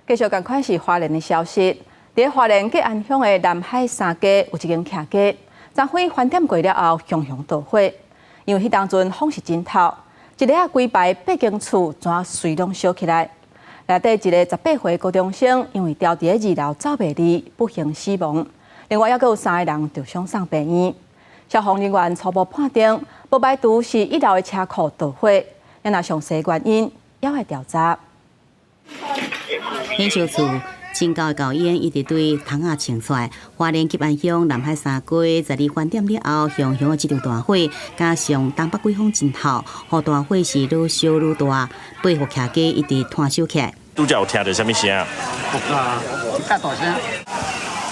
继续赶快是花莲的消息。在花莲吉安乡的南海三街有一间徛街，昨昏翻点过了后，熊熊倒火。因为迄当阵风势真透，一个规排8间厝全随拢烧起来。内底一个18岁高中生因为掉伫2楼走袂离，不幸死亡。另外，还佫有3个人受伤送病院。消防人员初步判定，不排除是1楼的车库倒火，若详细原因还要调查。迄小厝真高的高烟一直对窗仔冲出来。花莲吉安乡南海三街12翻点了后，熊熊的这场大火，加上东北季风真透，予大火是愈烧愈大，背后徛街一直炭烧起来。拄则有听到什么声啊？大声。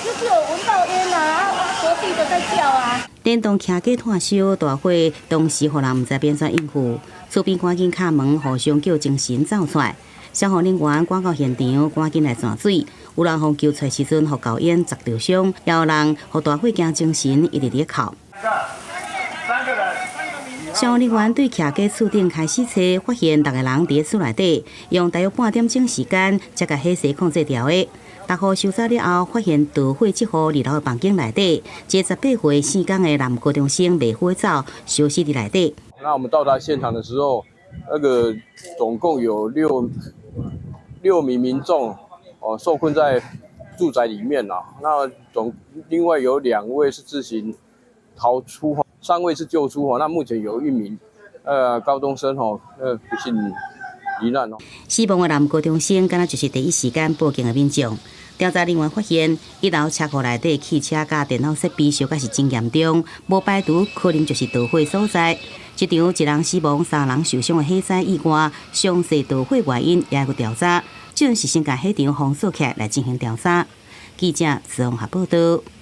就是有闻到烟啊，隔壁的在叫啊。连同徛街炭烧大火，当时互人毋知变怎应付，厝边赶紧敲门，互相叫精神走出来。消防人员赶到现场，赶紧来断水。有人互救出时阵，互高烟砸着伤，也有人互大火惊精神，一直咧哭。消防人员对徛街厝顶开始查，发现6个人伫咧厝内底，用大约半点钟时间才甲火势控制掉的。大火收走了后，发现导火即户2楼的房间内底，一个18岁4工的男高中生未火走，烧死伫内底。那我们到达现场的时候，总共有6名民众受困在住宅里面啦。那另外有2位是自行逃出，3位是救出。那目前有1名高中生不幸罹难。死亡的男高中生，敢若就是第一时间报警的民众。调查人员发现，1楼车库内底汽车甲电脑设备烧甲是真严重，无排除可能就是导火所在。这场1人死亡、3人受伤的火灾意外，详细导火原因也要调查。就是先甲火场封锁起来进行调查。记者自红霞报道。